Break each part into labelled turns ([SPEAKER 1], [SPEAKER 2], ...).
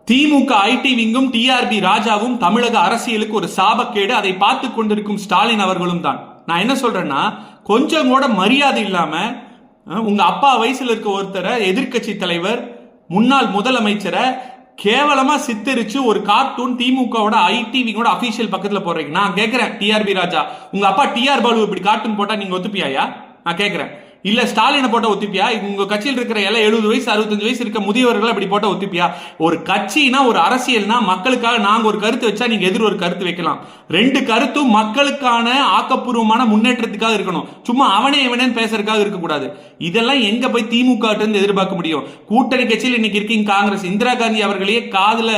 [SPEAKER 1] திமுக ID விங்கும் TRP ராஜாவும் தமிழக அரசியலுக்கு ஒரு சாபக்கேடு. அதை பார்த்து கொண்டிருக்கும் ஸ்டாலின் அவர்களும் தான். நான் என்ன சொல்றேன்னா, கொஞ்சம் கூட மரியாதை இல்லாம உங்க அப்பா வயசுல இருக்க ஒருத்தரை, எதிர்கட்சி தலைவர், முன்னாள் முதலமைச்சரை கேவலமா சித்தரிச்சு ஒரு கார்ட்டூன் திமுகவோட ஐடி விங்கோட அபிஷியல் பக்கத்துல போடுறீங்க. நான் கேட்கிறேன், டிஆர்பி ராஜா, உங்க அப்பா டிஆர் பாலு இப்படி கார்ட்டூன் போட்டா நீங்க ஒத்துப்பியாயா? நான் கேட்கிறேன். இல்ல ஸ்டாலினை போட்ட ஒத்துப்பியா? உங்க கட்சியில் இருக்கிற எல்லாம் 70 வயசு 65 வயசு இருக்க முதியவர்கள் அப்படி போட்ட ஒத்துப்பியா? ஒரு கட்சினா, ஒரு அரசியல்னா, மக்களுக்காக நாங்க ஒரு கருத்து வச்சா நீங்க எதிர் ஒரு கருத்து வைக்கலாம். ரெண்டு கருத்தும் மக்களுக்கான ஆக்கப்பூர்வமான முன்னேற்றத்துக்காக இருக்கணும். சும்மா அவனே இவனேன்னு பேசுறதுக்காக இருக்கக்கூடாது. இதெல்லாம் எங்க போய் திமுக எதிர்பார்க்க முடியும்? கூட்டணி கட்சியில் இன்னைக்கு இருக்கீங்க காங்கிரஸ். இந்திரா காந்தி அவர்களையே காதுல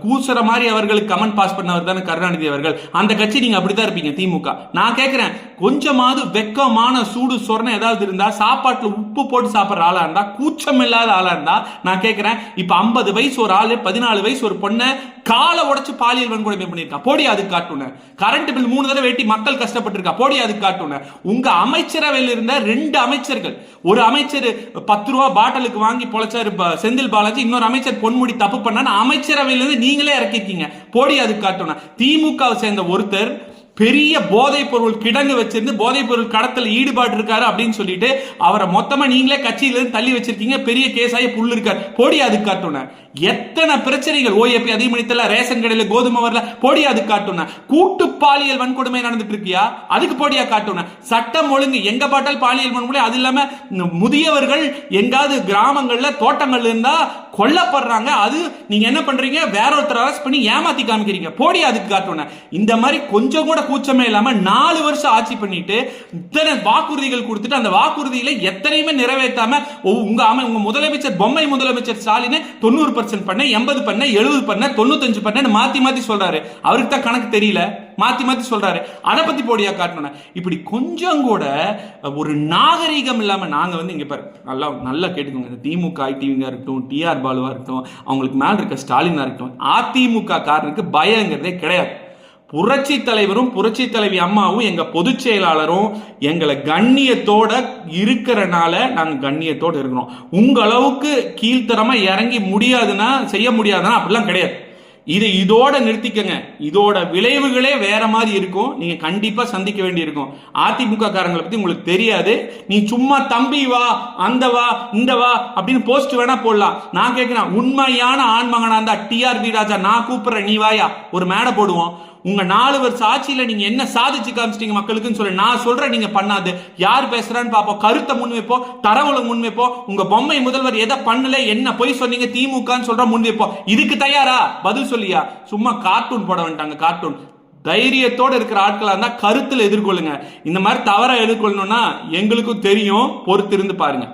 [SPEAKER 1] கூசுற மாதிரி அவர்களுக்கு கமெண்ட் பாஸ் பண்ணவர் தானே கருணாநிதி அவர்கள். அந்த கட்சி நீங்க அப்படிதான் இருப்பீங்க திமுக. நான் கேட்கிறேன், கொஞ்சமாவது வெக்கமான சூடு சொரணை ஏதாவது இருந்தா, சாப்பாட்டுல உப்பு போட்டு சாப்பிடுற ஆளா இருந்தா, கூச்சம் இல்லாத ஆளா இருந்தா நான் கேட்கிறேன். இப்ப 50 வயசு ஒரு ஆளு 14 வயசு ஒரு பொண்ணை காலை உடைச்சு பாலியல் வன்கொடுமை பண்ணிருக்கா. போடி அதுக்கு காட்டுன. கரண்ட் பில் 3 தடவை வெட்டி மக்கள் கஷ்டப்பட்டு இருக்கா. போடி அதுக்கு காட்டுன. உங்க அமைச்சரவையில் இருந்த 2 அமைச்சர்கள், ஒரு அமைச்சர் 10 ரூபா பாட்டிலுக்கு வாங்கி பொழைச்சாரு செந்தில் பாலாஜி, இன்னொரு அமைச்சர் பொன்முடி தப்பு பண்ணா அமைச்சரவையிலிருந்து நீங்களே இறக்கிருக்கீங்க. போடி அதுக்கு காட்டுன. திமுக சேர்ந்த ஒருத்தர் பெரிய போதைப் பொருள் கிடங்கு வச்சிருந்து போதைப் பொருள் கடத்தல் ஈடுபாடு இருக்காரு அப்படின்னு சொல்லிட்டு அவரை மொத்தமா நீங்களே கட்சியிலிருந்து தள்ளி வச்சிருக்கீங்க. பெரிய கேஸாய புல் இருக்காரு. போடி அதுக்கு காட்டுன. எத்தனை பிரச்சனைகள், ஓஏபி அதிகமணித்தல, ரேஷன் கடையில கோதுமை வரல, போடி அதுக்கு காட்டுன. கூட்டு பாலியல் வன்கொடுமை நடந்துட்டு இருக்கியா? அதுக்கு போடியா காட்டுன. சட்டம் ஒழுங்கு எங்க பாட்டால் பாலியல் வன்கொடுமை. அது இல்லாம முதியவர்கள் எங்காவது கிராமங்கள்ல தோட்டங்கள்ல இருந்தா கொல்லப்படுறாங்க. அது நீங்க என்ன பண்றீங்க? வேற ஒருத்தர் அரெஸ்ட் பண்ணி ஏமாத்தி காமிக்கிறீங்க. போடி அதுக்கு காட்டுன. இந்த மாதிரி கொஞ்சம் கூட கூச்சமே இல்லாம 4 வருஷம் ஆட்சி பண்ணிட்டு இத்தனை வாக்குறுதிகள் கொடுத்துட்டு அந்த வாக்குறுதிகளை எத்தனையுமே நிறைவேற்றாம உங்க முதலமைச்சர், பொம்மை முதலமைச்சர் ஸ்டாலின் 90% பண்ண, 80 பண்ண, 70 பண்ண, 95 பண்ண மாத்தி மாத்தி சொல்றாரு. அவருக்கு தான் கணக்கு தெரியல, மாத்தி மாத்தி சொல்றாரு. அதை பத்தி போடியா காட்டணும். இப்படி கொஞ்சம் கூட ஒரு நாகரீகம் இல்லாம நாங்க இங்க பாரு, நல்லா கேட்டுக்கோங்க. திமுக ஐடிவிங்கா இருக்கட்டும், டிஆர் பாலுவா இருக்கட்டும், அவங்களுக்கு மேல இருக்க ஸ்டாலினா இருக்கட்டும், அதிமுக காரனுக்கு பயங்கிறதே கிடையாது. புரட்சி தலைவரும் புரட்சி தலைவி அம்மாவும் எங்க பொதுச் செயலாளரும் எங்களை கண்ணியத்தோட இருக்கிறனால நாங்க கண்ணியத்தோட இருக்கிறோம். உங்க அளவுக்கு கீழ்த்தரமா இறங்கி முடியாதுன்னா, செய்ய முடியாதுன்னா அப்படிலாம் கிடையாது. இதோட நிறுத்திக்கங்க. இதோட விளைவுகளே வேற மாதிரி இருக்கும். நீங்க கண்டிப்பா சந்திக்க வேண்டி இருக்கும். அதிமுக காரங்களை பத்தி உங்களுக்கு தெரியாது. நீ சும்மா தம்பி வா, அந்த வா, இந்த வா அப்படின்னு போஸ்ட் வேணா போடலாம். நான் கேட்கிறேன், உண்மையான ஆண்மகனா இருந்தா டிஆர்பி ராஜா, நான் கூப்பிடுறேன், நீ வாயா, ஒரு மேடை போடுவோம். உங்க 4 வருஷ ஆட்சியில நீங்க என்ன சாதிச்சு காமிச்சிட்டீங்க மக்களுக்குன்னு சொல்லி நான் சொல்றேன். நீங்க பண்ணாது. யார் பேசுறான்னு பாப்போம். கருத்தை முன்வைப்போம், தரவுல முன்வைப்போம். உங்க பொம்மை முதல்வர் எதை பண்ணல, என்ன பொய் சொன்னீங்க திமுகன்னு சொல்ற முன்வைப்போம். இதுக்கு தயாரா? பதில் சொல்லியா? சும்மா கார்ட்டூன் போட வேண்டாங்க. கார்ட்டூன் தைரியத்தோட இருக்கிற ஆட்களா இருந்தா கருத்துல எதிர்கொள்ளுங்க. இந்த மாதிரி தவற எதிர்கொள்ளணும்னா எங்களுக்கும் தெரியும். பொறுத்திருந்து பாருங்க.